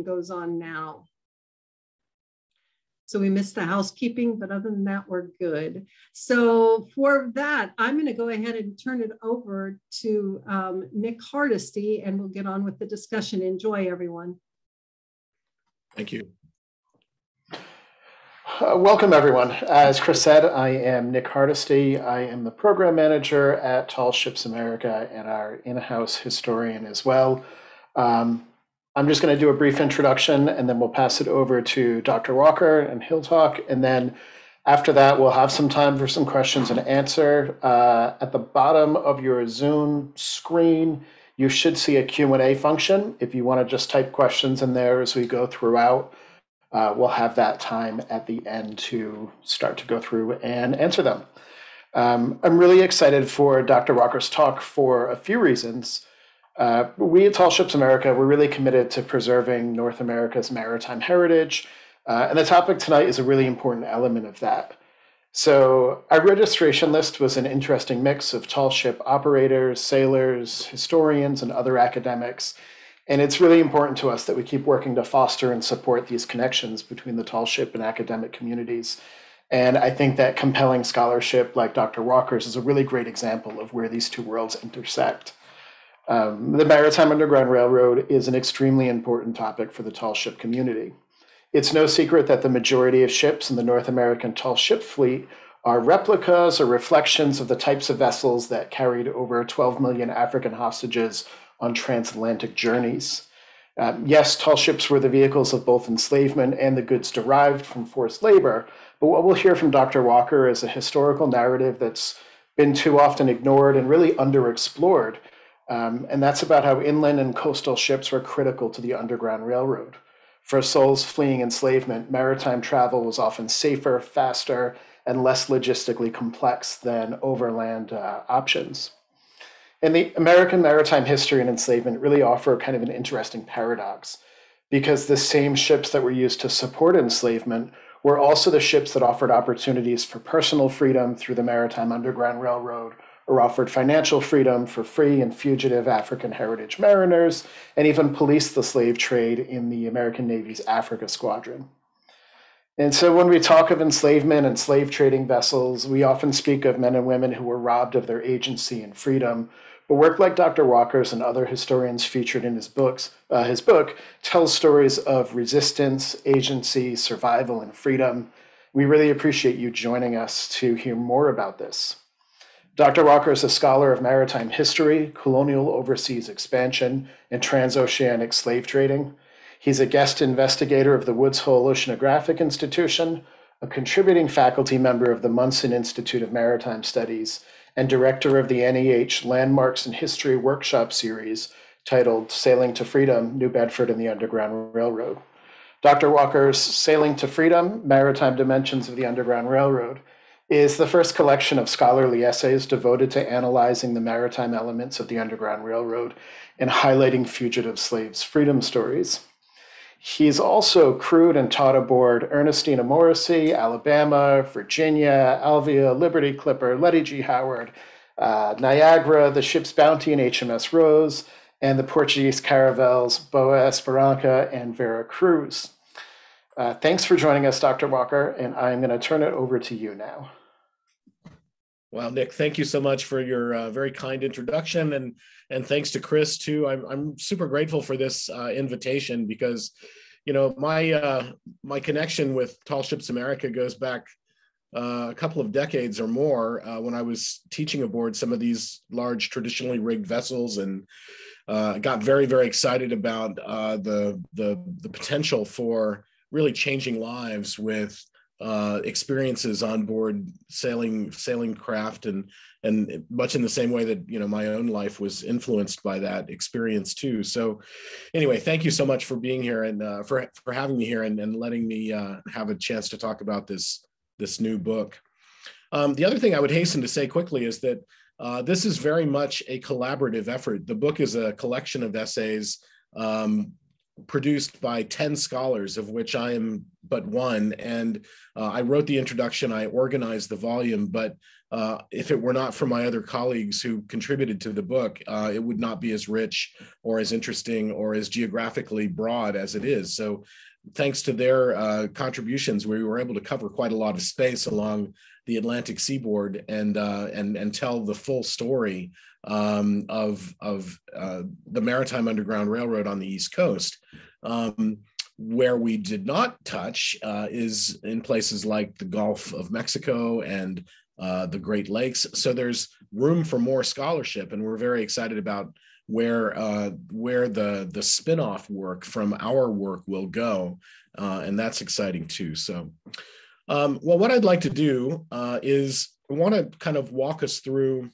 goes on now. So we missed the housekeeping, but other than that, we're good. So for that, I'm going to go ahead and turn it over to Nick Hardisty, and we'll get on with the discussion. Enjoy, everyone. Thank you. Welcome, everyone. As Chris said, I am Nick Hardisty. I am the program manager at Tall Ships America and our in-house historian as well. I'm just going to do a brief introduction, and then we'll pass it over to Dr. Walker, and he'll talk. And then after that, we'll have some time for some questions and answer. At the bottom of your Zoom screen, you should see a Q&A function. If you want to just type questions in there as we go throughout, we'll have that time at the end to start to go through and answer them. I'm really excited for Dr. Walker's talk for a few reasons. We at Tall Ships America, we're really committed to preserving North America's maritime heritage, and the topic tonight is a really important element of that. So our registration list was an interesting mix of tall ship operators, sailors, historians, and other academics, and it's really important to us that we keep working to foster and support these connections between the tall ship and academic communities. And I think that compelling scholarship like Dr. Walker's is a really great example of where these two worlds intersect. The Maritime Underground Railroad is an extremely important topic for the tall ship community. It's no secret that the majority of ships in the North American tall ship fleet are replicas or reflections of the types of vessels that carried over 12 million African hostages on transatlantic journeys. Yes, tall ships were the vehicles of both enslavement and the goods derived from forced labor, but what we'll hear from Dr. Walker is a historical narrative that's been too often ignored and really underexplored. And that's about how inland and coastal ships were critical to the Underground Railroad. For souls fleeing enslavement, maritime travel was often safer, faster, and less logistically complex than overland options. And the American maritime history and enslavement really offer kind of an interesting paradox, because the same ships that were used to support enslavement were also the ships that offered opportunities for personal freedom through the Maritime Underground Railroad, or offered financial freedom for free and fugitive African heritage mariners, and even policed the slave trade in the American Navy's Africa Squadron. And so when we talk of enslavement and slave trading vessels, we often speak of men and women who were robbed of their agency and freedom. But work like Dr. Walker's and other historians featured in his book tells stories of resistance, agency, survival, and freedom. We really appreciate you joining us to hear more about this. Dr. Walker is a scholar of maritime history, colonial overseas expansion, and trans-oceanic slave trading. He's a guest investigator of the Woods Hole Oceanographic Institution, a contributing faculty member of the Munson Institute of Maritime Studies, and director of the NEH Landmarks in History workshop series titled Sailing to Freedom, New Bedford and the Underground Railroad. Dr. Walker's Sailing to Freedom, Maritime Dimensions of the Underground Railroad is the first collection of scholarly essays devoted to analyzing the maritime elements of the Underground Railroad and highlighting fugitive slaves' freedom stories. He's also crewed and taught aboard Ernestina Morrissey, Alabama, Virginia, Alvia, Liberty Clipper, Letty G. Howard, Niagara, the ship's Bounty and HMS Rose, and the Portuguese caravels Boa Esperança and Vera Cruz. Thanks for joining us, Dr. Walker, and I'm going to turn it over to you now. Well, Nick, thank you so much for your very kind introduction, and thanks to Chris too. I'm super grateful for this invitation because, you know, my connection with Tall Ships America goes back a couple of decades or more when I was teaching aboard some of these large traditionally rigged vessels, and got very, very excited about the potential for really changing lives with experiences on board sailing craft, and much in the same way that, you know, my own life was influenced by that experience too. So anyway, thank you so much for being here and for having me here and letting me have a chance to talk about this new book. The other thing I would hasten to say quickly is that this is very much a collaborative effort. The book is a collection of essays produced by 10 scholars, of which I am but one. And I wrote the introduction, I organized the volume, but if it were not for my other colleagues who contributed to the book, it would not be as rich or as interesting or as geographically broad as it is. So thanks to their contributions, we were able to cover quite a lot of space along the Atlantic seaboard and tell the full story of the Maritime Underground Railroad on the East Coast. Where we did not touch is in places like the Gulf of Mexico and the Great Lakes. So there's room for more scholarship, and we're very excited about where the spin-off work from our work will go, and that's exciting too. So, well, what I'd like to do is I want to kind of walk us through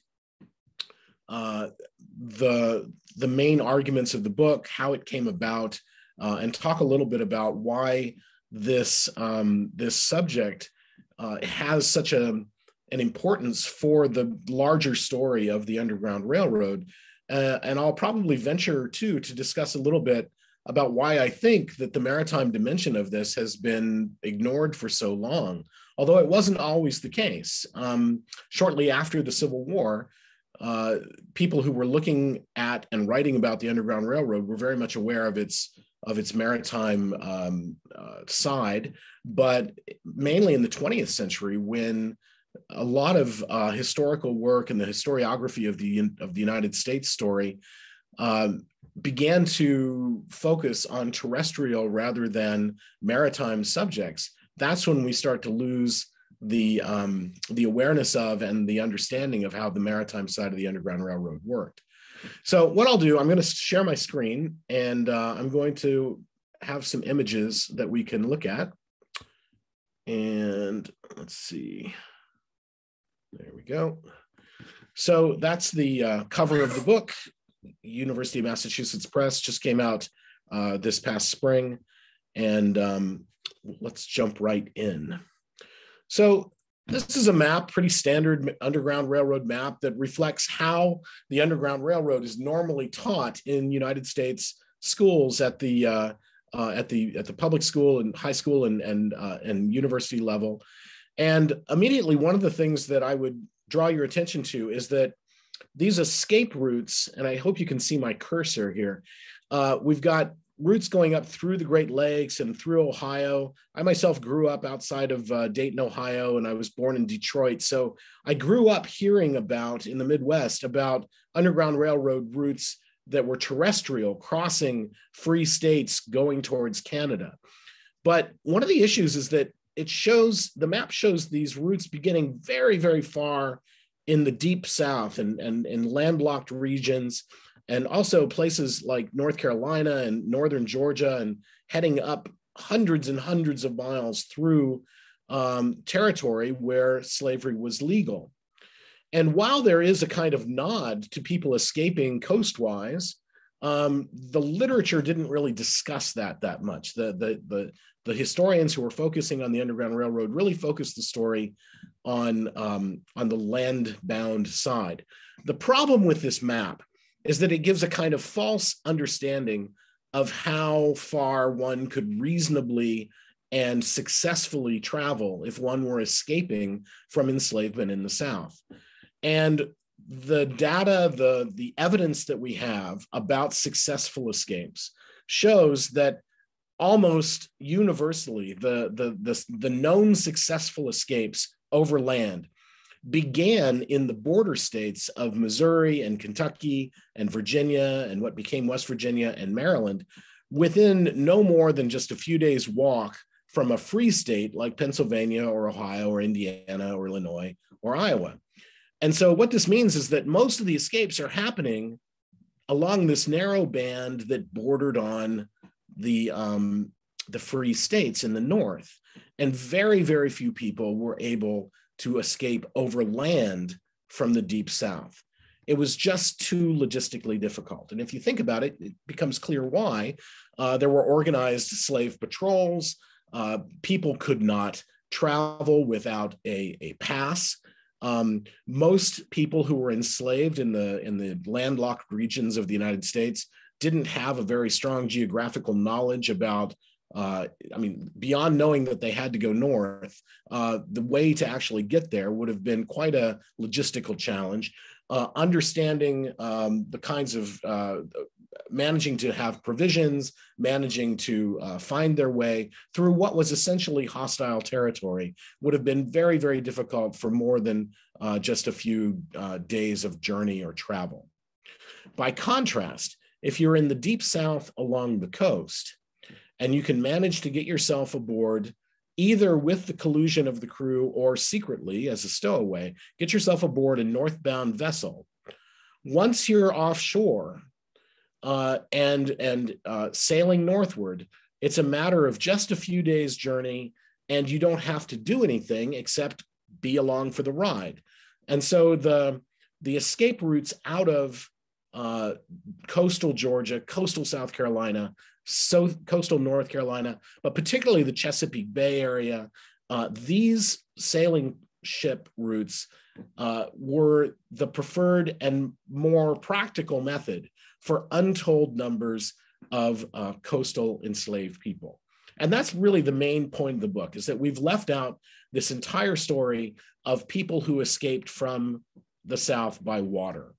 the main arguments of the book, how it came about, and talk a little bit about why this subject has such an importance for the larger story of the Underground Railroad. And I'll probably venture too to discuss a little bit about why I think that the maritime dimension of this has been ignored for so long, although it wasn't always the case. Shortly after the Civil War, people who were looking at and writing about the Underground Railroad were very much aware of its maritime side, but mainly in the 20th century, when a lot of historical work and the historiography of the United States story began to focus on terrestrial rather than maritime subjects. That's when we start to lose the awareness of and the understanding of how the maritime side of the Underground Railroad worked. So what I'll do, I'm going to share my screen, and I'm going to have some images that we can look at. And let's see. There we go. So that's the cover of the book. University of Massachusetts Press just came out this past spring. And let's jump right in. So this is a map, pretty standard Underground Railroad map that reflects how the Underground Railroad is normally taught in United States schools at the public school and high school and university level. And immediately, one of the things that I would draw your attention to is that these escape routes, and I hope you can see my cursor here, we've got routes going up through the Great Lakes and through Ohio. I myself grew up outside of Dayton, Ohio, and I was born in Detroit. So I grew up hearing about, in the Midwest, about Underground Railroad routes that were terrestrial, crossing free states going towards Canada. But one of the issues is that the map shows these routes beginning very, very far in the deep South and in landlocked regions, and also places like North Carolina and northern Georgia, and heading up hundreds and hundreds of miles through territory where slavery was legal. And while there is a kind of nod to people escaping coastwise, the literature didn't really discuss that much. The historians who were focusing on the Underground Railroad really focused the story on the land-bound side. The problem with this map is that it gives a kind of false understanding of how far one could reasonably and successfully travel if one were escaping from enslavement in the South. And the data, the evidence that we have about successful escapes shows that almost universally, the known successful escapes over land began in the border states of Missouri and Kentucky and Virginia and what became West Virginia and Maryland, within no more than just a few days' walk from a free state like Pennsylvania or Ohio or Indiana or Illinois or Iowa. And so what this means is that most of the escapes are happening along this narrow band that bordered on the free states in the north. And very, very few people were able to escape over land from the deep South. It was just too logistically difficult. And if you think about it, it becomes clear why. There were organized slave patrols. People could not travel without a pass. Most people who were enslaved in the landlocked regions of the United States didn't have a very strong geographical knowledge about I mean, beyond knowing that they had to go north, the way to actually get there would have been quite a logistical challenge. Understanding the kinds of managing to have provisions, managing to find their way through what was essentially hostile territory would have been very, very difficult for more than just a few days of journey or travel. By contrast, if you're in the deep South along the coast, and you can manage to get yourself aboard either with the collusion of the crew or secretly as a stowaway, get yourself aboard a northbound vessel. Once you're offshore and sailing northward, it's a matter of just a few days' journey, and you don't have to do anything except be along for the ride. And so the escape routes out of coastal Georgia, coastal South Carolina, coastal North Carolina, but particularly the Chesapeake Bay area, these sailing ship routes were the preferred and more practical method for untold numbers of coastal enslaved people. And that's really the main point of the book, is that we've left out this entire story of people who escaped from the South by water.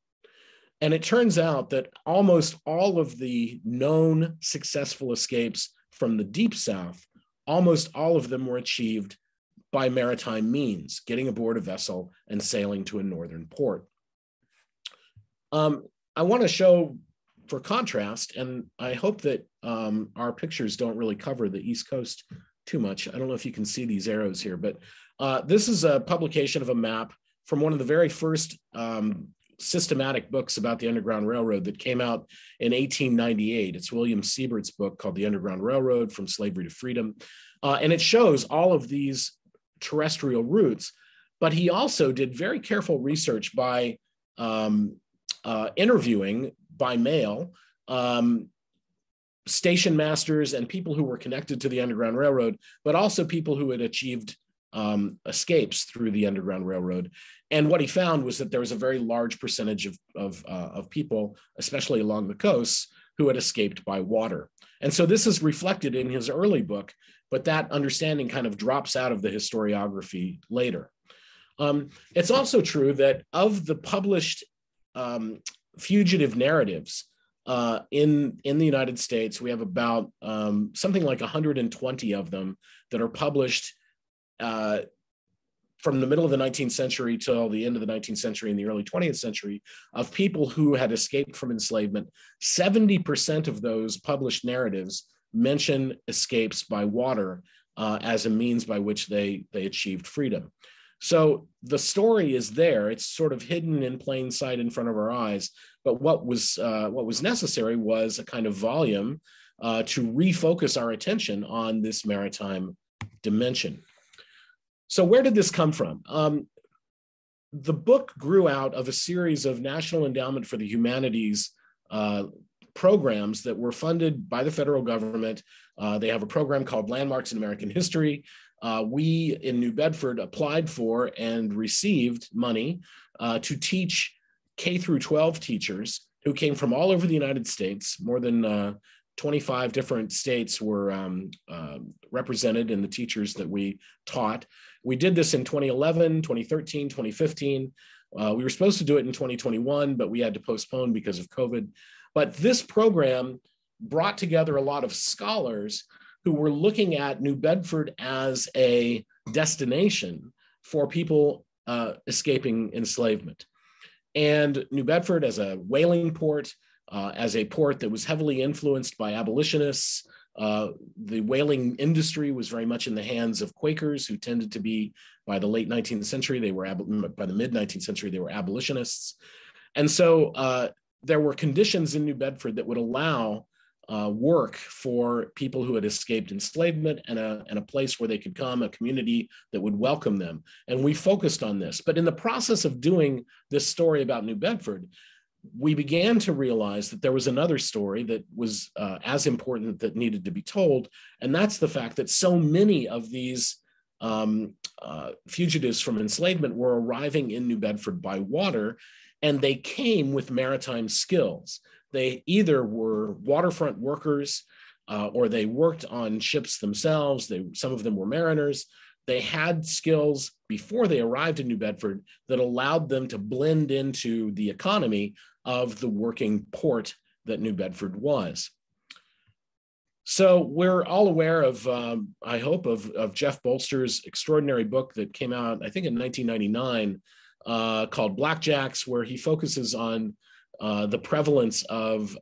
And it turns out that almost all of the known successful escapes from the deep South, almost all of them were achieved by maritime means, getting aboard a vessel and sailing to a northern port. I want to show, for contrast, and I hope that our pictures don't really cover the East Coast too much. I don't know if you can see these arrows here, but this is a publication of a map from one of the very first systematic books about the Underground Railroad that came out in 1898. It's William Siebert's book called The Underground Railroad, From Slavery to Freedom. And it shows all of these terrestrial routes, but he also did very careful research by interviewing by mail station masters and people who were connected to the Underground Railroad, but also people who had achieved escapes through the Underground Railroad. And what he found was that there was a very large percentage of people, especially along the coasts, who had escaped by water. And so this is reflected in his early book, but that understanding kind of drops out of the historiography later. It's also true that of the published fugitive narratives in the United States, we have about something like 120 of them that are published from the middle of the 19th century till the end of the 19th century and the early 20th century, of people who had escaped from enslavement. 70% of those published narratives mention escapes by water as a means by which they achieved freedom. So the story is there. It's sort of hidden in plain sight in front of our eyes. But what was necessary was a kind of volume to refocus our attention on this maritime dimension. So where did this come from? The book grew out of a series of National Endowment for the Humanities programs that were funded by the federal government. They have a program called Landmarks in American History. We in New Bedford applied for and received money to teach K through 12 teachers who came from all over the United States. More than 25 different states were represented in the teachers that we taught. We did this in 2011, 2013, 2015. We were supposed to do it in 2021, but we had to postpone because of COVID. But this program brought together a lot of scholars who were looking at New Bedford as a destination for people escaping enslavement. And New Bedford as a whaling port, as a port that was heavily influenced by abolitionists. The whaling industry was very much in the hands of Quakers, who tended to be, by the late 19th century, by the mid 19th century, they were abolitionists. And so there were conditions in New Bedford that would allow work for people who had escaped enslavement, and a place where they could come, a community that would welcome them. And we focused on this. But in the process of doing this story about New Bedford, we began to realize that there was another story that was as important, that needed to be told. And that's the fact that so many of these fugitives from enslavement were arriving in New Bedford by water, and they came with maritime skills. They either were waterfront workers, or they worked on ships themselves. Some of them were mariners. They had skills before they arrived in New Bedford that allowed them to blend into the economy of the working port that New Bedford was. So we're all aware of, I hope, of Jeff Bolster's extraordinary book that came out, I think, in 1999, called Blackjacks, where he focuses on the prevalence of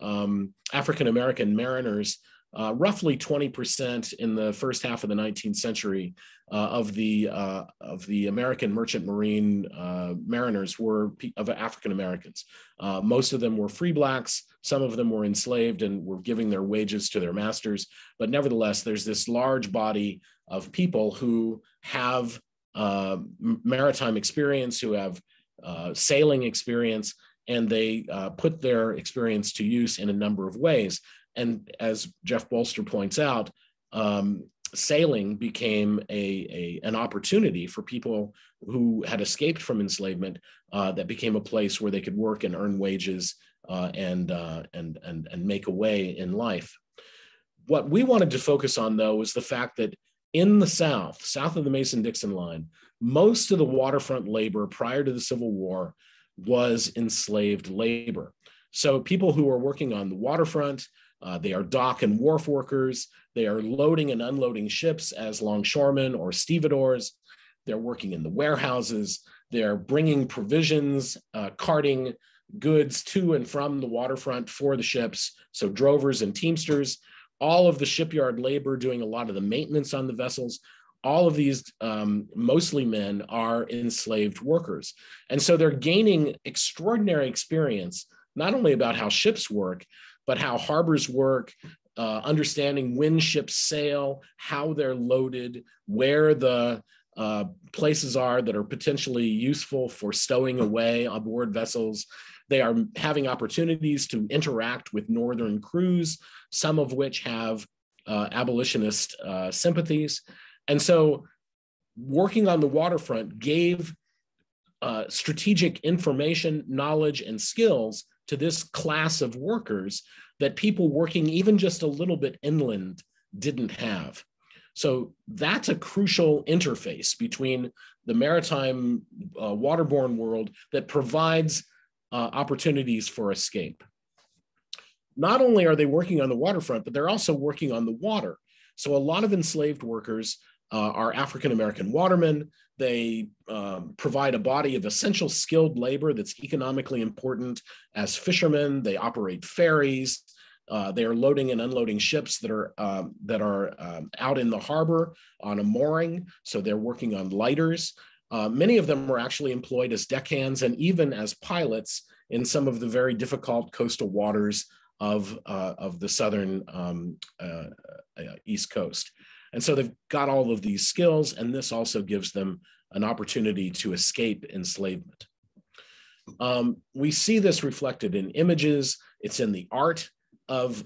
African-American mariners. Roughly 20% in the first half of the 19th century of the American merchant marine mariners were of African Americans. Most of them were free blacks. Some of them were enslaved and were giving their wages to their masters. But nevertheless, there's this large body of people who have maritime experience, who have sailing experience, and they put their experience to use in a number of ways. And as Jeff Bolster points out, sailing became an opportunity for people who had escaped from enslavement. That became a place where they could work and earn wages and make a way in life. What we wanted to focus on, though, was the fact that in the south of the Mason-Dixon line, most of the waterfront labor prior to the Civil War was enslaved labor. So people who are working on the waterfront, they are dock and wharf workers. They are loading and unloading ships as longshoremen or stevedores. They're working in the warehouses. They're bringing provisions, carting goods to and from the waterfront for the ships. So drovers and teamsters, all of the shipyard labor doing a lot of the maintenance on the vessels. All of these, mostly men, are enslaved workers. And so they're gaining extraordinary experience, not only about how ships work, but how harbors work, understanding when ships sail, how they're loaded, where the places are that are potentially useful for stowing away aboard vessels. They are having opportunities to interact with Northern crews, some of which have abolitionist sympathies. And so working on the waterfront gave strategic information, knowledge, and skills to this class of workers that people working even just a little bit inland didn't have. So that's a crucial interface between the maritime waterborne world that provides opportunities for escape. Not only are they working on the waterfront, but they're also working on the water. So a lot of enslaved workers are African-American watermen. They provide a body of essential skilled labor that's economically important as fishermen. They operate ferries. They are loading and unloading ships that are out in the harbor on a mooring. So they're working on lighters. Many of them were actually employed as deckhands and even as pilots in some of the very difficult coastal waters of the southern East Coast. And so they've got all of these skills, and this also gives them an opportunity to escape enslavement. We see this reflected in images. It's in the art of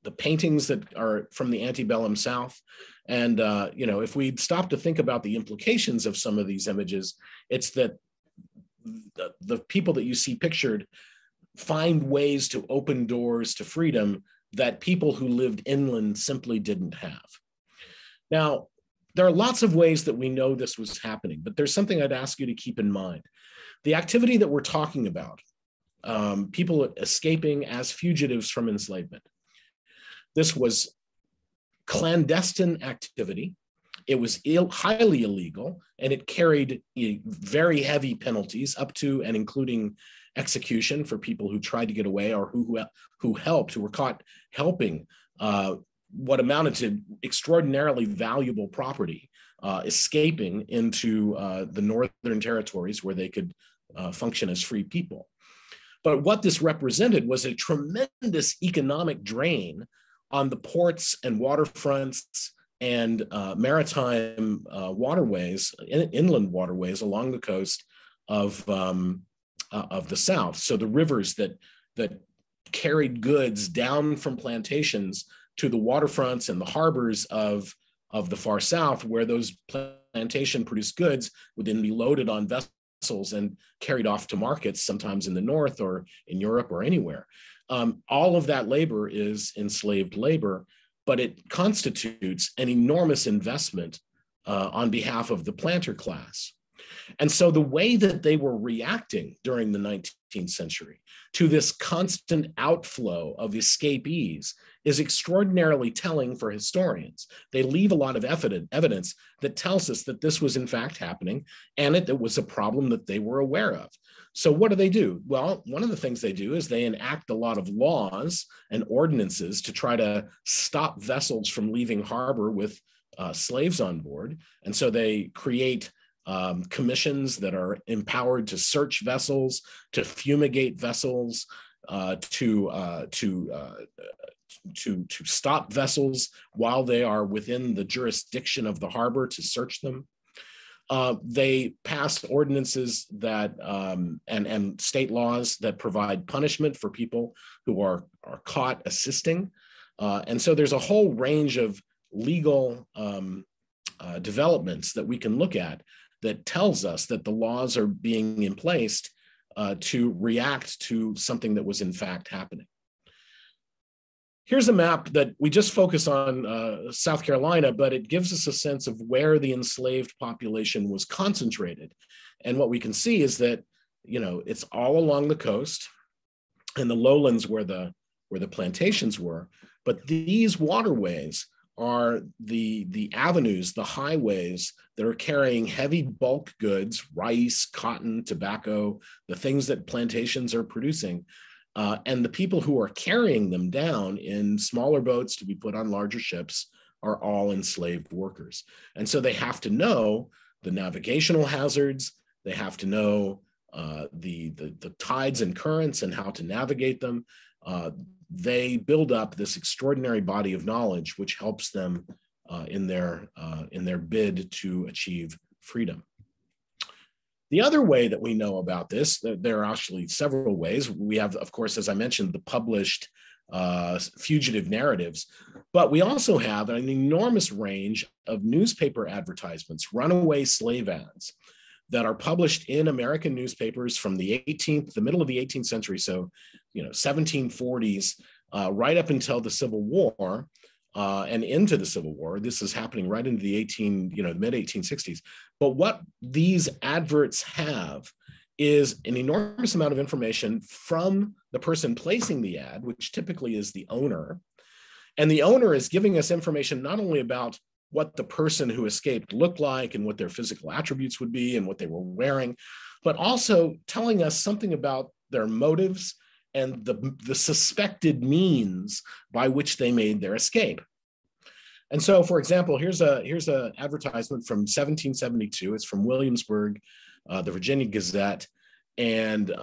the paintings that are from the antebellum South. And if we'd stop to think about the implications of some of these images, it's that the people that you see pictured find ways to open doors to freedom that people who lived inland simply didn't have. Now, there are lots of ways that we know this was happening, but there's something I'd ask you to keep in mind. The activity that we're talking about, people escaping as fugitives from enslavement, this was clandestine activity. It was highly illegal, and it carried very heavy penalties up to and including execution for people who tried to get away or who were caught helping what amounted to extraordinarily valuable property escaping into the northern territories where they could function as free people. But what this represented was a tremendous economic drain on the ports and waterfronts and maritime waterways, inland waterways along the coast of the South. So the rivers that carried goods down from plantations to the waterfronts and the harbors of the far South, where those plantation produced goods would then be loaded on vessels and carried off to markets, sometimes in the North or in Europe or anywhere. all of that labor is enslaved labor, but it constitutes an enormous investment on behalf of the planter class. And so the way that they were reacting during the 19th century to this constant outflow of escapees is extraordinarily telling for historians. They leave a lot of evidence that tells us that this was in fact happening, and it was a problem that they were aware of. So what do? Well, one of the things they do is they enact a lot of laws and ordinances to try to stop vessels from leaving harbor with slaves on board. And so they create commissions that are empowered to search vessels, to fumigate vessels, to stop vessels while they are within the jurisdiction of the harbor, to search them. They pass ordinances that and state laws that provide punishment for people who are caught assisting. And so there's a whole range of legal developments that we can look at that tells us that the laws are being in place to react to something that was in fact happening. Here's a map that we just focus on South Carolina, but it gives us a sense of where the enslaved population was concentrated. And what we can see is that, you know, it's all along the coast and the lowlands where the plantations were, but these waterways are the avenues, the highways that are carrying heavy bulk goods, rice, cotton, tobacco, the things that plantations are producing. And the people who are carrying them down in smaller boats to be put on larger ships are all enslaved workers. And so they have to know the navigational hazards, they have to know the tides and currents and how to navigate them. They build up this extraordinary body of knowledge, which helps them in their bid to achieve freedom. The other way that we know about this, there are actually several ways. We have, of course, as I mentioned, the published fugitive narratives, but we also have an enormous range of newspaper advertisements, runaway slave ads, that are published in American newspapers from the middle of the 18th century, so 1740s, right up until the Civil War and into the Civil War. This is happening right into the mid 1860s. But what these adverts have is an enormous amount of information from the person placing the ad, which typically is the owner. And the owner is giving us information not only about what the person who escaped looked like and what their physical attributes would be and what they were wearing, but also telling us something about their motives and the suspected means by which they made their escape. And so, for example, here's a advertisement from 1772. It's from Williamsburg, the Virginia Gazette. And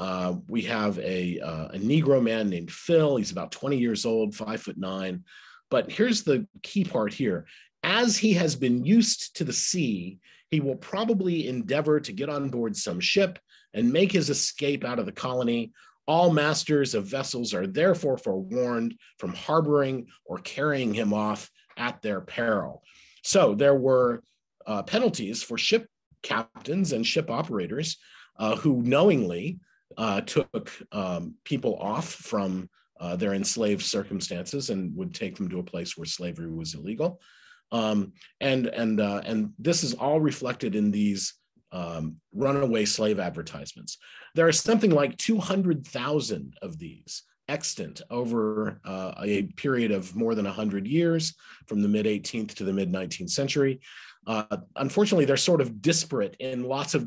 we have a Negro man named Phil. He's about 20 years old, 5'9". But here's the key part here. As he has been used to the sea, he will probably endeavor to get on board some ship and make his escape out of the colony. All masters of vessels are therefore forewarned from harboring or carrying him off at their peril. So there were penalties for ship captains and ship operators who knowingly took people off from their enslaved circumstances and would take them to a place where slavery was illegal. And this is all reflected in these runaway slave advertisements. There are something like 200,000 of these extant over a period of more than 100 years, from the mid-18th to the mid-19th century. Unfortunately, they're sort of disparate in lots of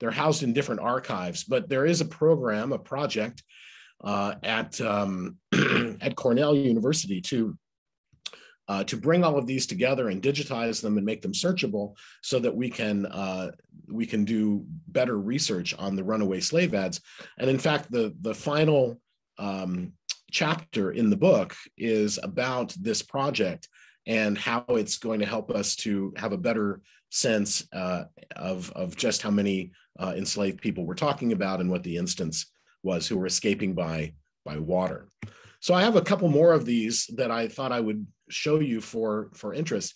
they're housed in different archives, but there is a project at Cornell University to bring all of these together and digitize them and make them searchable so that we can do better research on the runaway slave ads. And in fact, the final chapter in the book is about this project and how it's going to help us to have a better sense of just how many enslaved people we're talking about and what the instance was who were escaping by water. So I have a couple more of these that I thought I would show you for interest.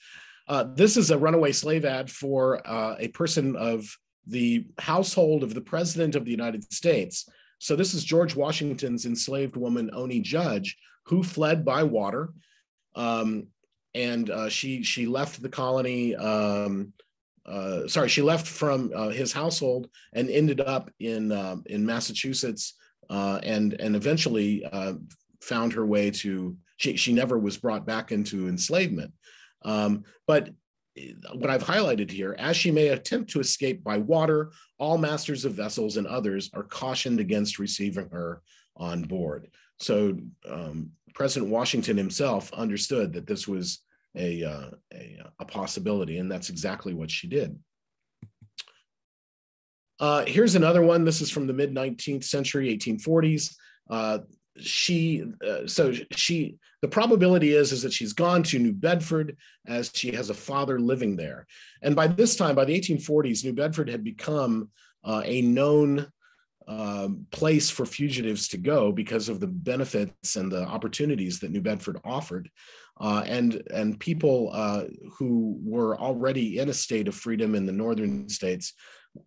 This is a runaway slave ad for a person of the household of the President of the United States. So this is George Washington's enslaved woman, Oni Judge, who fled by water. She left the colony, she left from his household and ended up in Massachusetts, and eventually found her way to, she never was brought back into enslavement. But what I've highlighted here, as she may attempt to escape by water, all masters of vessels and others are cautioned against receiving her on board. So President Washington himself understood that this was a possibility, and that's exactly what she did. Here's another one. This is from the mid-19th century, 1840s. The probability is that she's gone to New Bedford, as she has a father living there. And by this time, by the 1840s, New Bedford had become a known place for fugitives to go because of the benefits and the opportunities that New Bedford offered. And people who were already in a state of freedom in the northern states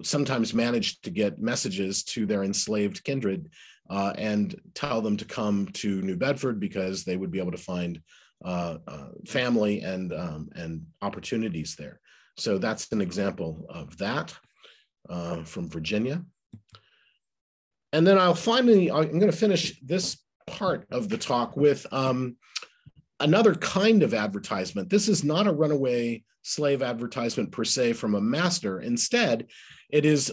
sometimes managed to get messages to their enslaved kindred and tell them to come to New Bedford because they would be able to find family and opportunities there. So that's an example of that from Virginia. And then I'm going to finish this part of the talk with another kind of advertisement. This is not a runaway slave advertisement per se from a master. Instead, it is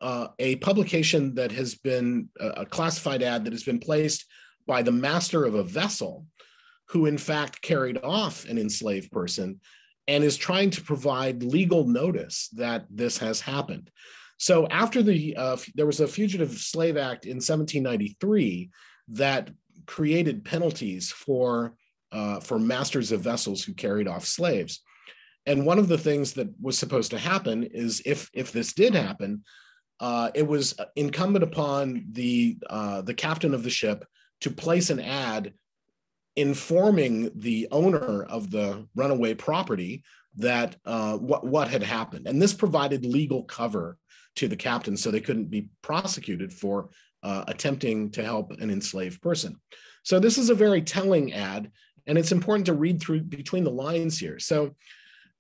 a publication that has been a classified ad that has been placed by the master of a vessel who in fact carried off an enslaved person and is trying to provide legal notice that this has happened. So after there was a Fugitive Slave Act in 1793 that created penalties for masters of vessels who carried off slaves. And one of the things that was supposed to happen is if this did happen, it was incumbent upon the captain of the ship to place an ad informing the owner of the runaway property that what had happened. And this provided legal cover to the captain so they couldn't be prosecuted for attempting to help an enslaved person. So this is a very telling ad, and it's important to read through between the lines here. So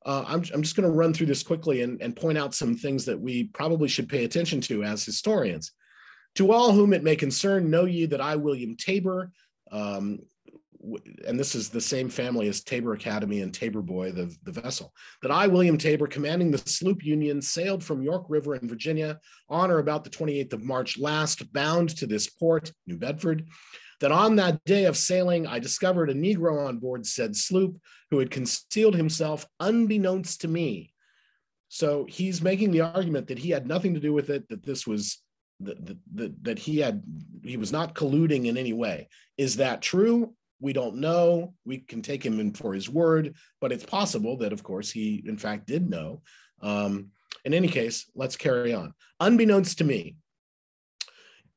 I'm just going to run through this quickly and point out some things that we probably should pay attention to as historians. To all whom it may concern, know ye that I, William Tabor, and this is the same family as Tabor Academy and Tabor Boy, the vessel, that I, William Tabor, commanding the sloop Union, sailed from York River in Virginia on or about the 28th of March last, bound to this port, New Bedford, that on that day of sailing, I discovered a Negro on board said sloop who had concealed himself unbeknownst to me. So he's making the argument that he had nothing to do with it, that this was, that he was not colluding in any way. Is that true? We don't know. We can take him in for his word, but it's possible that, of course, he in fact did know. In any case, let's carry on. Unbeknownst to me,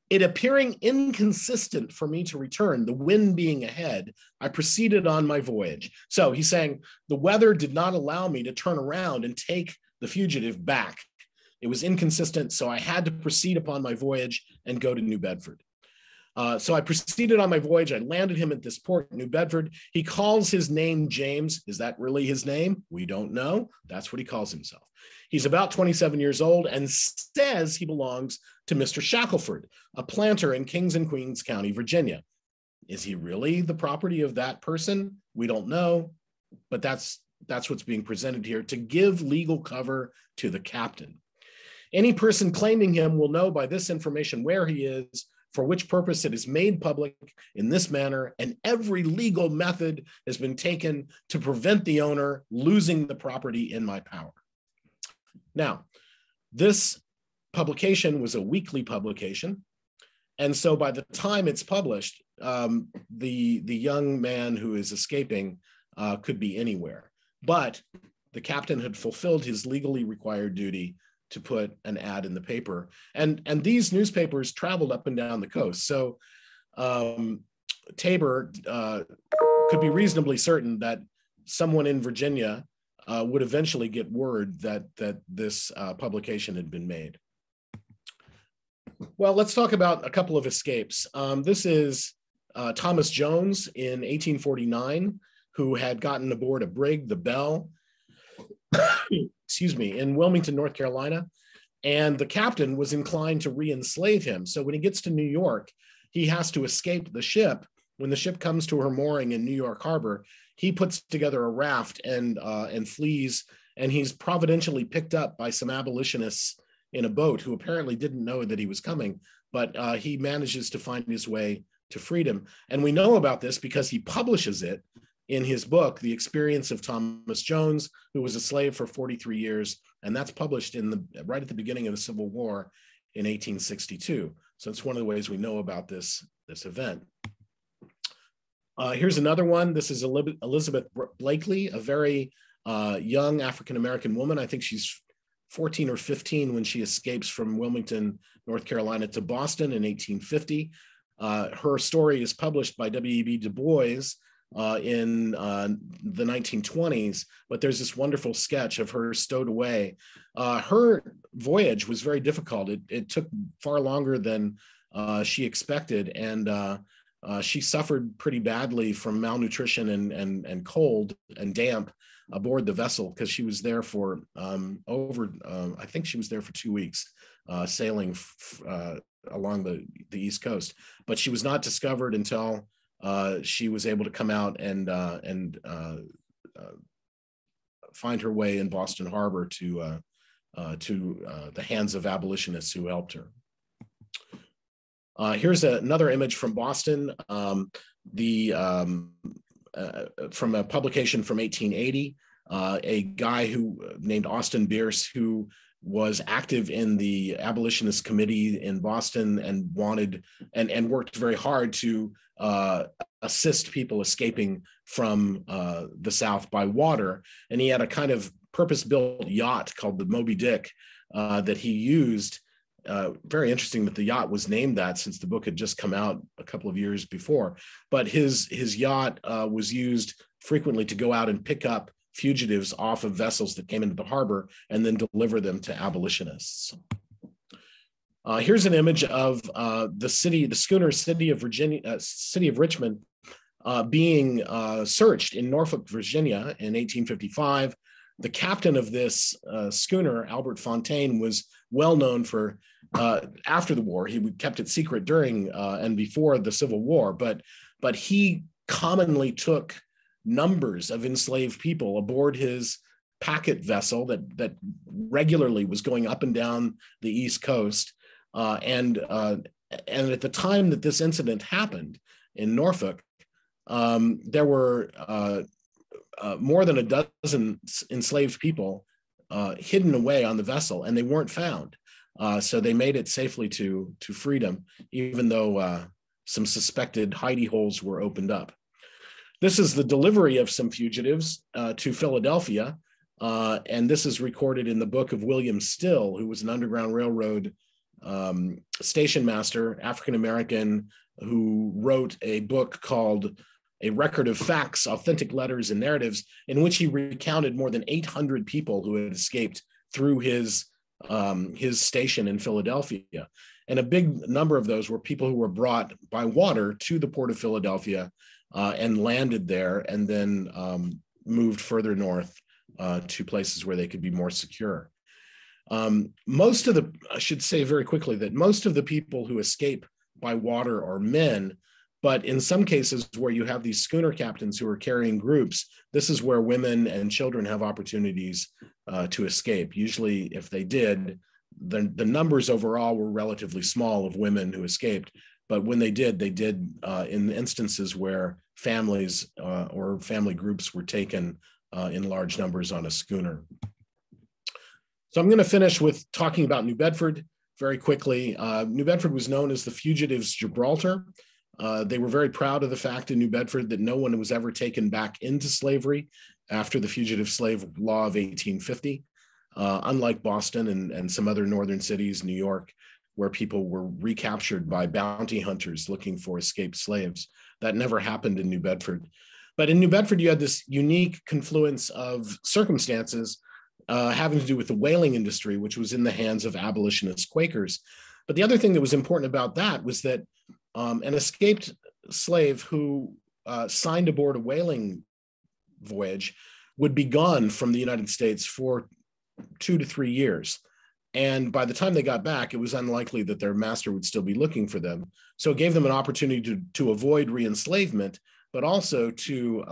it appearing inconsistent for me to return, the wind being ahead, I proceeded on my voyage. So he's saying the weather did not allow me to turn around and take the fugitive back. It was inconsistent, so I had to proceed upon my voyage and go to New Bedford. So I proceeded on my voyage. I landed him at this port, New Bedford. He calls his name James. Is that really his name? We don't know. That's what he calls himself. He's about 27 years old and says he belongs to Mr. Shackelford, a planter in Kings and Queens County, Virginia. Is he really the property of that person? We don't know, but that's what's being presented here to give legal cover to the captain. Any person claiming him will know by this information where he is, for which purpose it is made public in this manner, and every legal method has been taken to prevent the owner losing the property in my power. Now, this publication was a weekly publication, and so by the time it's published, the young man who is escaping could be anywhere. But the captain had fulfilled his legally required duty to put an ad in the paper. And these newspapers traveled up and down the coast. So Tabor could be reasonably certain that someone in Virginia would eventually get word that this publication had been made. Well, let's talk about a couple of escapes. This is Thomas Jones in 1849, who had gotten aboard a brig, the Belle, excuse me, in Wilmington, North Carolina. And the captain was inclined to re-enslave him. So when he gets to New York, he has to escape the ship. When the ship comes to her mooring in New York Harbor, he puts together a raft and flees, and he's providentially picked up by some abolitionists in a boat who apparently didn't know that he was coming, but he manages to find his way to freedom. And we know about this because he publishes it in his book, The Experience of Thomas Jones, who was a slave for 43 years, and that's published right at the beginning of the Civil War in 1862. So it's one of the ways we know about this event. Here's another one. This is Elizabeth Blakely, a very young African-American woman. I think she's 14 or 15 when she escapes from Wilmington, North Carolina to Boston in 1850. Her story is published by W.E.B. Du Bois in the 1920s, but there's this wonderful sketch of her stowed away. Her voyage was very difficult. It took far longer than she expected, and she suffered pretty badly from malnutrition and cold and damp aboard the vessel, because she was there for I think she was there for 2 weeks, sailing along the East Coast. But she was not discovered until she was able to come out and find her way in Boston Harbor to the hands of abolitionists who helped her. Here's another image from Boston, from a publication from 1880, a guy named Austin Bierce, who was active in the abolitionist committee in Boston and wanted and worked very hard to assist people escaping from the South by water. And he had a kind of purpose-built yacht called the Moby Dick that he used. Very interesting that the yacht was named that, since the book had just come out a couple of years before. But his yacht was used frequently to go out and pick up fugitives off of vessels that came into the harbor and then deliver them to abolitionists. Here's an image of the schooner City of Richmond being searched in Norfolk, Virginia in 1855. The captain of this schooner, Albert Fontaine, was well known for, after the war, he kept it secret during and before the Civil War, but he commonly took numbers of enslaved people aboard his packet vessel that regularly was going up and down the East Coast. And at the time that this incident happened in Norfolk, there were more than a dozen enslaved people hidden away on the vessel, and they weren't found. So they made it safely to freedom, even though some suspected hidey holes were opened up. This is the delivery of some fugitives to Philadelphia, and this is recorded in the book of William Still, who was an Underground Railroad station master, African-American, who wrote a book called A Record of Facts, Authentic Letters and Narratives, in which he recounted more than 800 people who had escaped through his station in Philadelphia. And a big number of those were people who were brought by water to the port of Philadelphia and landed there, and then moved further north to places where they could be more secure. I should say very quickly that most of the people who escape by water are men, but in some cases where you have these schooner captains who are carrying groups, this is where women and children have opportunities to escape. Usually, if they did, the numbers overall were relatively small of women who escaped, but when they did in instances where families or family groups were taken in large numbers on a schooner. So I'm going to finish with talking about New Bedford very quickly. New Bedford was known as the fugitives' Gibraltar. They were very proud of the fact in New Bedford that no one was ever taken back into slavery after the Fugitive Slave Law of 1850, unlike Boston and some other northern cities, New York, where people were recaptured by bounty hunters looking for escaped slaves. That never happened in New Bedford. But in New Bedford, you had this unique confluence of circumstances having to do with the whaling industry, which was in the hands of abolitionist Quakers. But the other thing that was important about that was that an escaped slave who signed aboard a whaling voyage would be gone from the United States for 2 to 3 years. And by the time they got back, it was unlikely that their master would still be looking for them. So it gave them an opportunity to avoid re-enslavement, but also to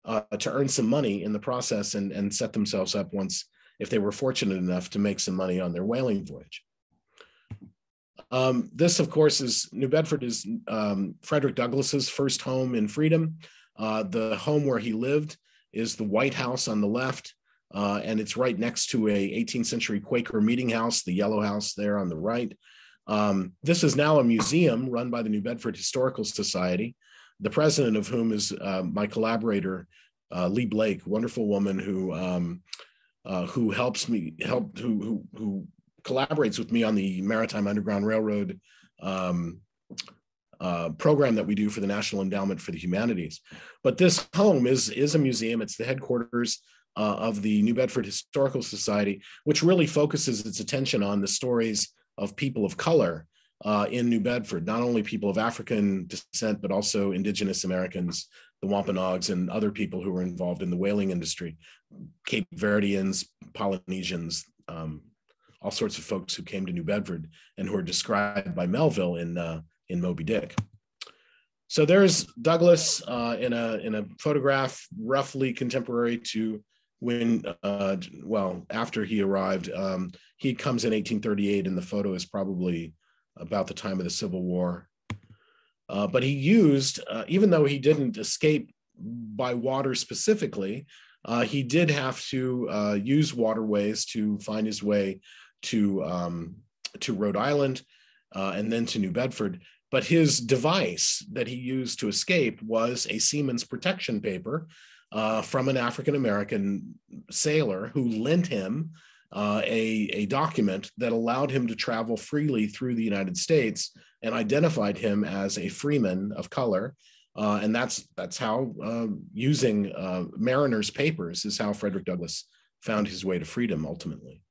earn some money in the process and set themselves up once, if they were fortunate enough to make some money on their whaling voyage. This, of course, is New Bedford is Frederick Douglass's first home in freedom. The home where he lived is the White House on the left, and it's right next to a 18th century Quaker meeting house, the Yellow House there on the right. This is now a museum run by the New Bedford Historical Society, the president of whom is my collaborator, Lee Blake, wonderful woman who collaborates with me on the Maritime Underground Railroad program that we do for the National Endowment for the Humanities. But this home is a museum. It's the headquarters of the New Bedford Historical Society, which really focuses its attention on the stories of people of color in New Bedford, not only people of African descent, but also Indigenous Americans, the Wampanoags, and other people who were involved in the whaling industry, Cape Verdeans, Polynesians, all sorts of folks who came to New Bedford and who are described by Melville in Moby Dick. So there's Douglass in a photograph roughly contemporary to when, well, after he arrived. He comes in 1838, and the photo is probably about the time of the Civil War. But he used, even though he didn't escape by water specifically, he did have to use waterways to find his way to Rhode Island and then to New Bedford. But his device that he used to escape was a seaman's protection paper from an African-American sailor who lent him a document that allowed him to travel freely through the United States and identified him as a freeman of color. And that's how using mariners' papers is how Frederick Douglass found his way to freedom ultimately.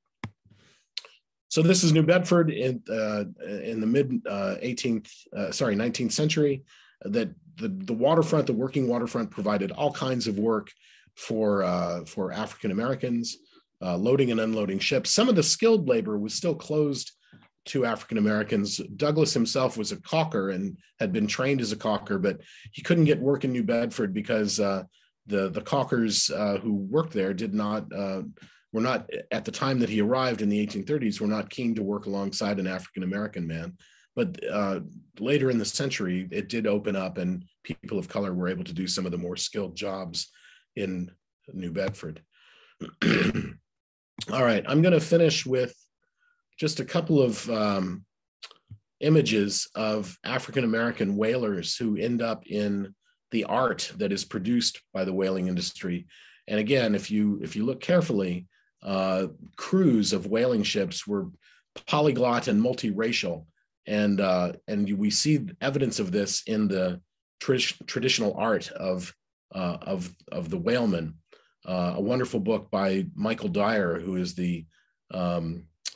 So this is New Bedford in the mid 19th century. That the waterfront, the working waterfront, provided all kinds of work for African Americans, loading and unloading ships. Some of the skilled labor was still closed to African Americans. Douglass himself was a caulker and had been trained as a caulker, but he couldn't get work in New Bedford because the caulkers who worked there were not, at the time that he arrived in the 1830s, were not keen to work alongside an African American man. But later in the century, it did open up, and people of color were able to do some of the more skilled jobs in New Bedford. All right, I'm going to finish with just a couple of images of African American whalers who end up in the art that is produced by the whaling industry. And again, if you look carefully, crews of whaling ships were polyglot and multiracial, and we see evidence of this in the traditional art of the whaleman. A wonderful book by Michael Dyer, who is the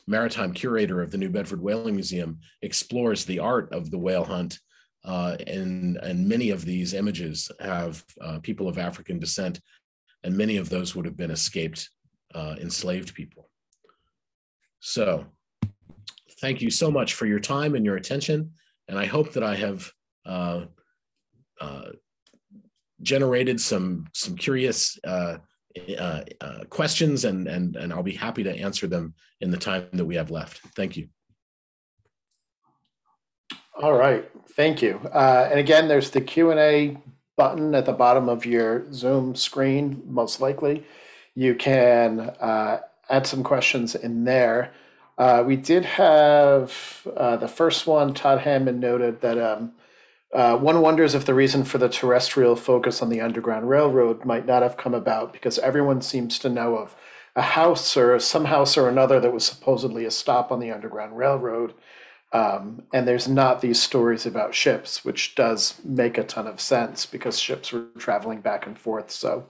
maritime curator of the New Bedford Whaling Museum, explores the art of the whale hunt, and many of these images have people of African descent, and many of those would have been escaped enslaved people. So thank you so much for your time and your attention, and I hope that I have generated some curious questions, and I'll be happy to answer them in the time that we have left. Thank you. All right, thank you. And again, there's the Q&A button at the bottom of your Zoom screen, most likely. You can add some questions in there. We did have the first one. Todd Hammond noted that one wonders if the reason for the terrestrial focus on the Underground Railroad might not have come about because everyone seems to know of a house or some house or another that was supposedly a stop on the Underground Railroad. And there's not these stories about ships, which does make a ton of sense because ships were traveling back and forth. So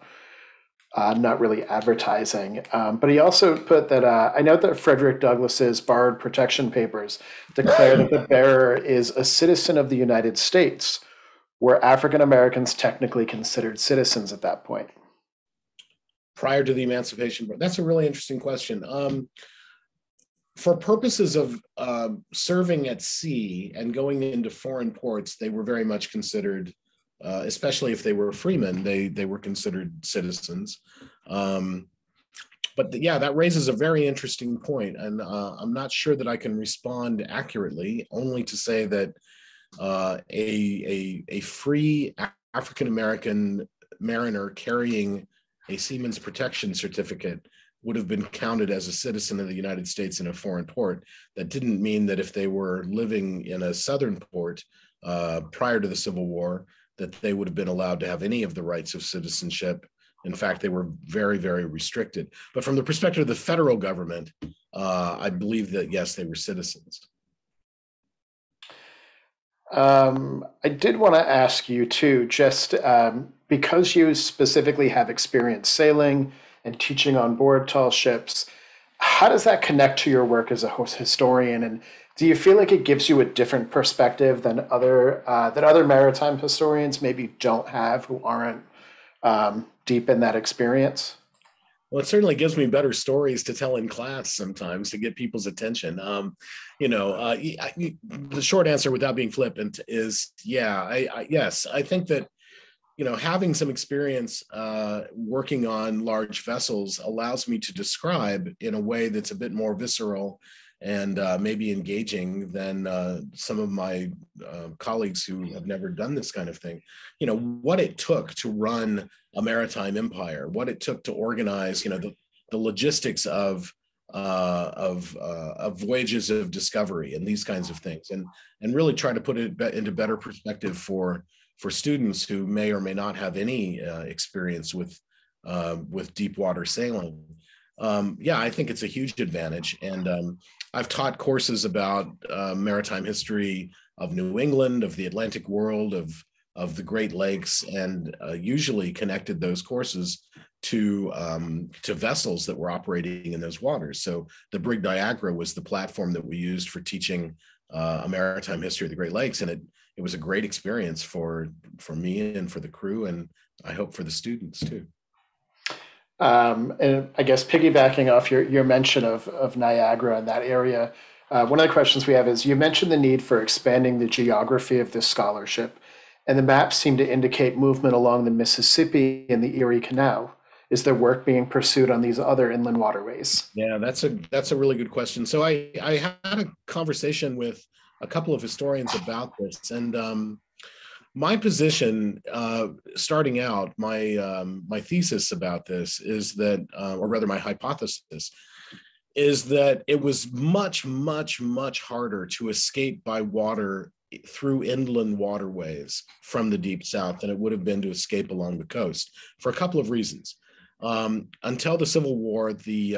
not really advertising. But he also put that, I note that Frederick Douglass's borrowed protection papers declare that the bearer is a citizen of the United States. Were African Americans technically considered citizens at that point? Prior to the Emancipation? That's a really interesting question. For purposes of serving at sea and going into foreign ports, they were very much considered, especially if they were freemen, they were considered citizens. But yeah, that raises a very interesting point, and I'm not sure that I can respond accurately, only to say that a free African-American mariner carrying a seaman's protection certificate would have been counted as a citizen of the United States in a foreign port. That didn't mean that if they were living in a southern port prior to the Civil War, that they would have been allowed to have any of the rights of citizenship. In fact, they were very, very restricted. But from the perspective of the federal government, I believe that, yes, they were citizens. I did want to ask you too, just because you specifically have experience sailing and teaching on board tall ships, how does that connect to your work as a historian? And do you feel like it gives you a different perspective than other maritime historians maybe don't have, who aren't deep in that experience? Well, it certainly gives me better stories to tell in class sometimes to get people's attention. The short answer, without being flippant, is yes. I think that, having some experience working on large vessels allows me to describe in a way that's a bit more visceral and maybe engaging than some of my colleagues who have never done this kind of thing. What it took to run a maritime empire, what it took to organize, the logistics of voyages of discovery and these kinds of things, and really try to put it into better perspective for students who may or may not have any experience with deep water sailing. I think it's a huge advantage. And I've taught courses about maritime history of New England, of the Atlantic world, of the Great Lakes, and usually connected those courses to vessels that were operating in those waters. So the Brig Niagara was the platform that we used for teaching a maritime history of the Great Lakes, and it was a great experience for me and for the crew, and I hope for the students too. And I guess piggybacking off your mention of Niagara and that area, one of the questions we have is, you mentioned the need for expanding the geography of this scholarship, and the maps seem to indicate movement along the Mississippi and the Erie Canal. Is there work being pursued on these other inland waterways? Yeah, that's a really good question. So I had a conversation with a couple of historians about this, and my position, starting out, my thesis about this is that, or rather my hypothesis, is that it was much, much, much harder to escape by water through inland waterways from the Deep South than it would have been to escape along the coast, for a couple of reasons. Until the Civil War, the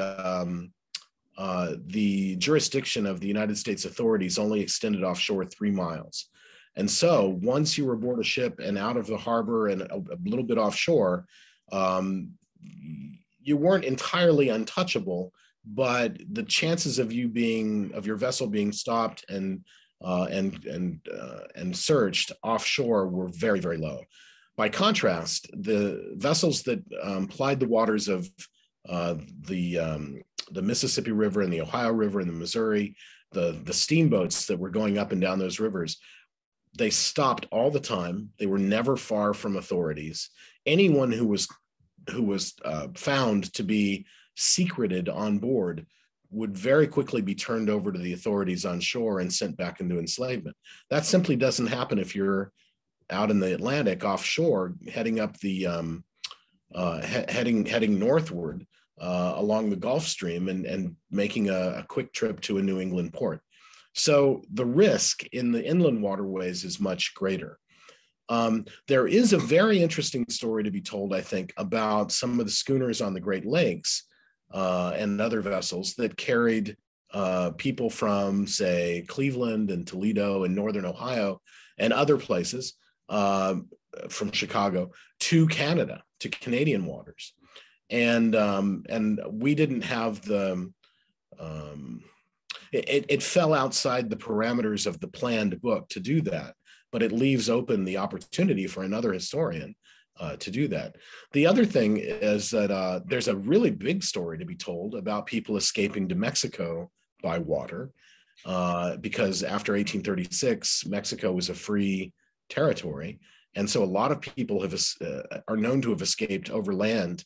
jurisdiction of the United States authorities only extended offshore 3 miles. And so once you were aboard a ship and out of the harbor and a little bit offshore, you weren't entirely untouchable, but the chances of your vessel being stopped and searched offshore were very, very low. By contrast, the vessels that plied the waters of the Mississippi River and the Ohio River and the Missouri, the steamboats that were going up and down those rivers, they stopped all the time. They were never far from authorities. Anyone who was found to be secreted on board would very quickly be turned over to the authorities on shore and sent back into enslavement. That simply doesn't happen if you're out in the Atlantic offshore, heading up the heading northward along the Gulf Stream and making a quick trip to a New England port. So the risk in the inland waterways is much greater. There is a very interesting story to be told, I think, about some of the schooners on the Great Lakes and other vessels that carried people from, say, Cleveland and Toledo and Northern Ohio and other places, from Chicago to Canada, to Canadian waters. and we didn't have the it fell outside the parameters of the planned book to do that, but it leaves open the opportunity for another historian to do that. The other thing is that there's a really big story to be told about people escaping to Mexico by water, because after 1836, Mexico was a free territory. And so a lot of people are known to have escaped overland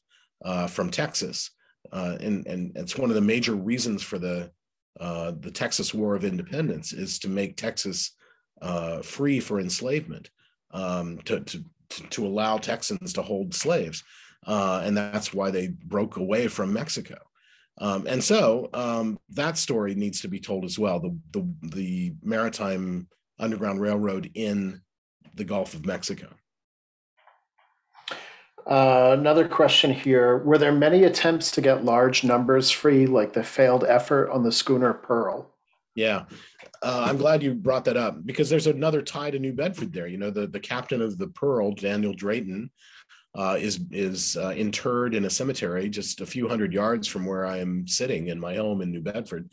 from Texas. And it's one of the major reasons for the Texas War of Independence, is to make Texas free for enslavement, to allow Texans to hold slaves. And that's why they broke away from Mexico. And so that story needs to be told as well, the Maritime Underground Railroad in the Gulf of Mexico. Another question here. Were there many attempts to get large numbers free, like the failed effort on the schooner Pearl? Yeah, I'm glad you brought that up, because there's another tie to New Bedford there. You know, the captain of the Pearl, Daniel Rayton, is interred in a cemetery just a few hundred yards from where I am sitting in my home in New Bedford.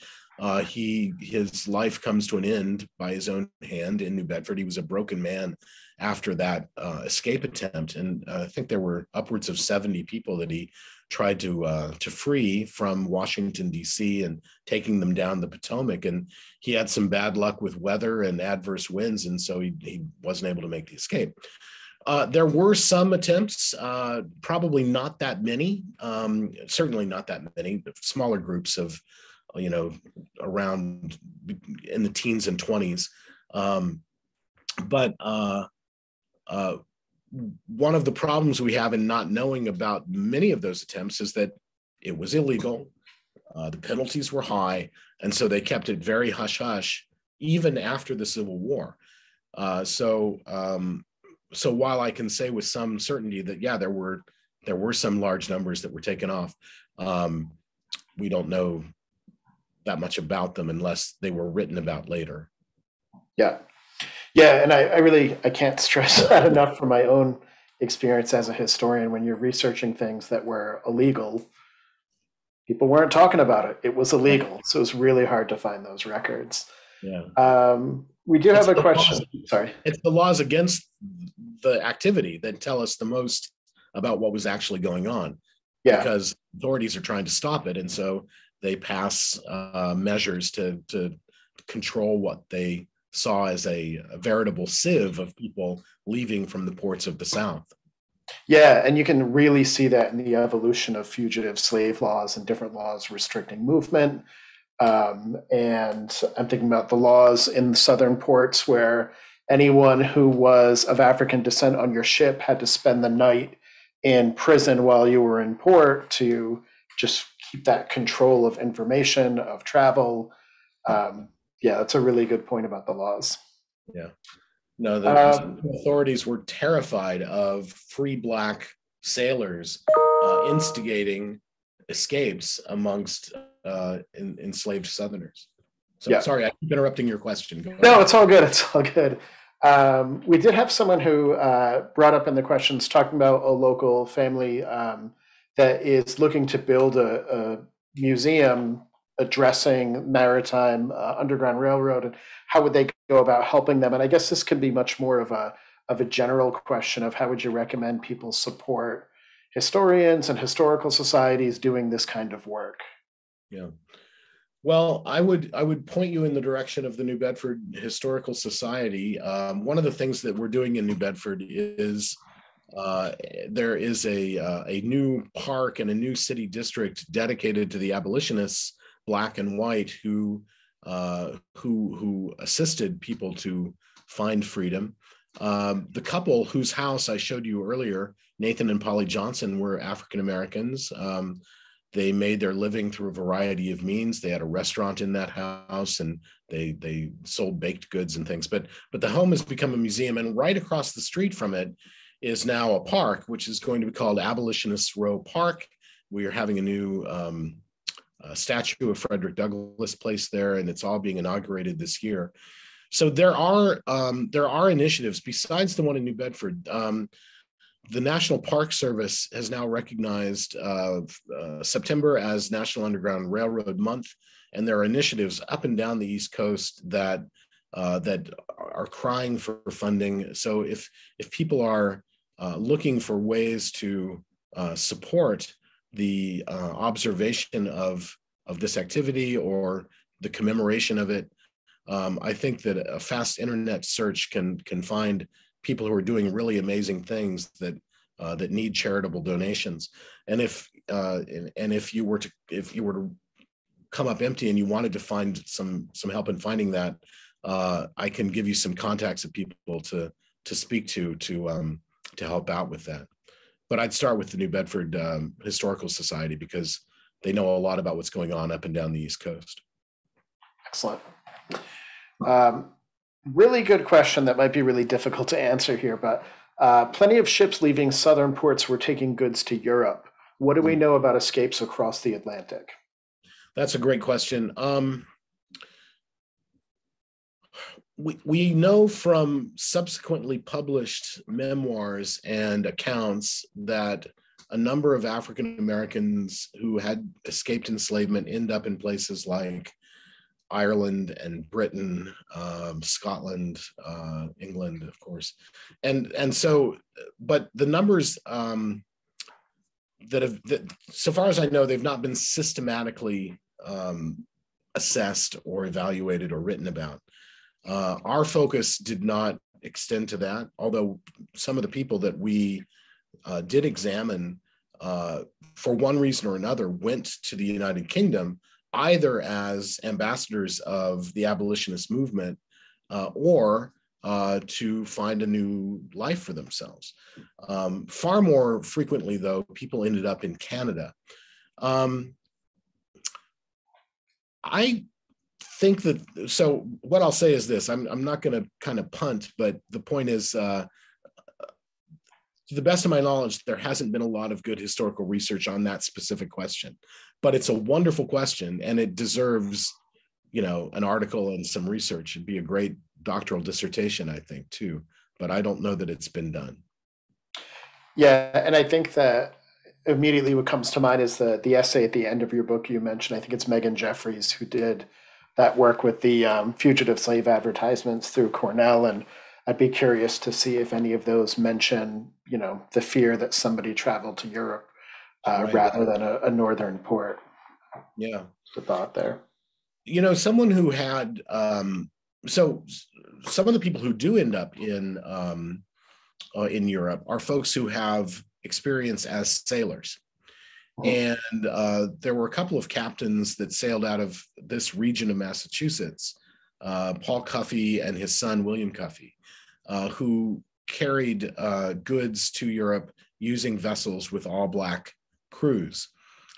His life comes to an end by his own hand in New Bedford. He was a broken man after that escape attempt, and I think there were upwards of 70 people that he tried to free from Washington, D.C., and taking them down the Potomac. And he had some bad luck with weather and adverse winds, and so he wasn't able to make the escape. There were some attempts, probably not that many, certainly not that many, smaller groups of, around in the teens and 20s. But one of the problems we have in not knowing about many of those attempts is that it was illegal. The penalties were high, and so they kept it very hush-hush even after the Civil War. So while I can say with some certainty that, yeah, there were some large numbers that were taken off, we don't know that much about them unless they were written about later. Yeah. Yeah, and I can't stress that enough from my own experience as a historian. When you're researching things that were illegal, people weren't talking about it. It was illegal, so it's really hard to find those records. Yeah. We do have a question. Sorry. It's the laws against the activity that tell us the most about what was actually going on. Yeah. Because authorities are trying to stop it, and so they pass measures to control what they saw as a veritable sieve of people leaving from the ports of the South. Yeah, and you can really see that in the evolution of fugitive slave laws and different laws restricting movement. And I'm thinking about the laws in the southern ports where anyone who was of African descent on your ship had to spend the night in prison while you were in port to just keep that control of information, of travel. Yeah, that's a really good point about the laws. Yeah. No, the authorities were terrified of free Black sailors instigating escapes amongst enslaved Southerners. So yeah. Sorry, I keep interrupting your question. No, it's all good. It's all good. We did have someone who brought up in the questions talking about a local family that is looking to build a museum addressing Maritime Underground Railroad, and how would they go about helping them? And I guess this could be much more of a general question of how would you recommend people support historians and historical societies doing this kind of work? Yeah. Well, I would point you in the direction of the New Bedford Historical Society. One of the things that we're doing in New Bedford is there is a new park and a new city district dedicated to the abolitionists, Black and white, who assisted people to find freedom. The couple whose house I showed you earlier, Nathan and Polly Johnson, were African Americans. They made their living through a variety of means. They had a restaurant in that house, and they sold baked goods and things. But the home has become a museum, and right across the street from it is now a park, which is going to be called Abolitionists Row Park. We are having a new statue of Frederick Douglass placed there, and it's all being inaugurated this year. So there are initiatives besides the one in New Bedford. the National Park Service has now recognized September as National Underground Railroad Month, and there are initiatives up and down the East Coast that that are crying for funding. So if people are looking for ways to support the observation of this activity or the commemoration of it, I think that a fast internet search can find people who are doing really amazing things that that need charitable donations. And if you were to come up empty and you wanted to find some help in finding that, I can give you some contacts of people to speak to help out with that. But I'd start with the New Bedford Historical Society because they know a lot about what's going on up and down the East Coast. Excellent. Really good question that might be really difficult to answer here, but plenty of ships leaving southern ports were taking goods to Europe. What do we know about escapes across the Atlantic? That's a great question. We know from subsequently published memoirs and accounts that a number of African Americans who had escaped enslavement end up in places like Ireland and Britain, Scotland, England, of course. And so, but the numbers that so far as I know, they've not been systematically assessed or evaluated or written about. Our focus did not extend to that, although some of the people that we did examine for one reason or another went to the United Kingdom, either as ambassadors of the abolitionist movement or to find a new life for themselves. Far more frequently, though, people ended up in Canada. I think that, so what I'll say is this, I'm not going to kind of punt, but the point is, to the best of my knowledge, there hasn't been a lot of good historical research on that specific question, but it's a wonderful question and it deserves, you know, an article and some research. It'd be a great doctoral dissertation, I think, too, but I don't know that it's been done. Yeah, and I think that immediately what comes to mind is the essay at the end of your book you mentioned. I think it's Megan Jeffries who did that work with the fugitive slave advertisements through Cornell, and I'd be curious to see if any of those mention, you know, the fear that somebody traveled to Europe rather than a northern port. Yeah, the thought there. You know, someone who had so some of the people who do end up in Europe are folks who have experience as sailors. And there were a couple of captains that sailed out of this region of Massachusetts, Paul Cuffey and his son, William Cuffey, who carried goods to Europe using vessels with all Black crews.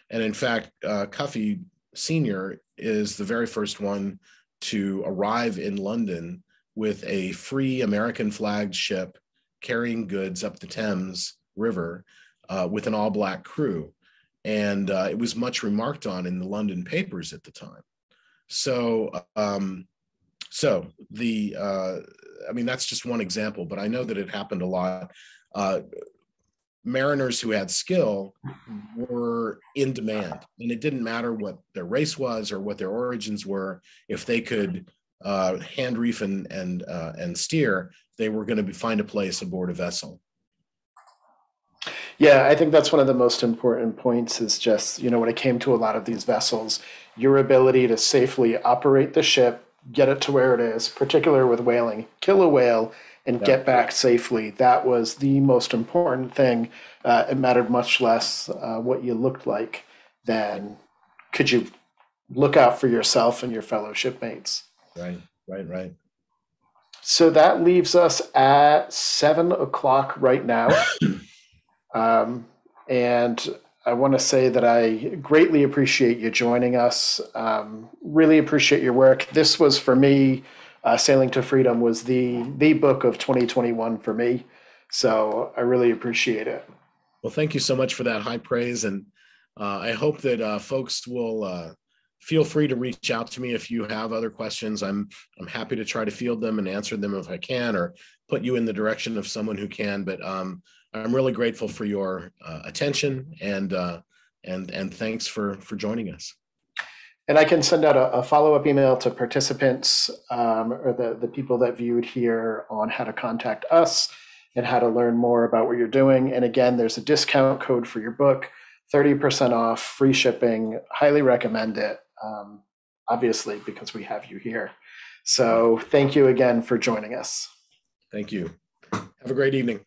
And in fact, Cuffey Sr. is the very first one to arrive in London with a free American flagged ship carrying goods up the Thames River with an all Black crew. And it was much remarked on in the London papers at the time. So, I mean, that's just one example, but I know that it happened a lot. Mariners who had skill were in demand, and it didn't matter what their race was or what their origins were. If they could hand reef and steer, they were going to find a place aboard a vessel. Yeah, I think that's one of the most important points is just, you know, when it came to a lot of these vessels, your ability to safely operate the ship, get it to where it is, particularly with whaling, kill a whale and get back safely. That was the most important thing. It mattered much less what you looked like than could you look out for yourself and your fellow shipmates. Right. So that leaves us at 7 o'clock right now. And I want to say that I greatly appreciate you joining us. Really appreciate your work. This was, for me, Sailing to Freedom was the book of 2021 for me. So I really appreciate it. Well, thank you so much for that high praise. And I hope that folks will feel free to reach out to me if you have other questions. I'm happy to try to field them and answer them if I can, or put you in the direction of someone who can. But I'm really grateful for your attention, and thanks for joining us. And I can send out a follow-up email to participants or the people that viewed here on how to contact us and how to learn more about what you're doing. And again, there's a discount code for your book, 30% off, free shipping. Highly recommend it, obviously, because we have you here. So thank you again for joining us. Thank you. Have a great evening.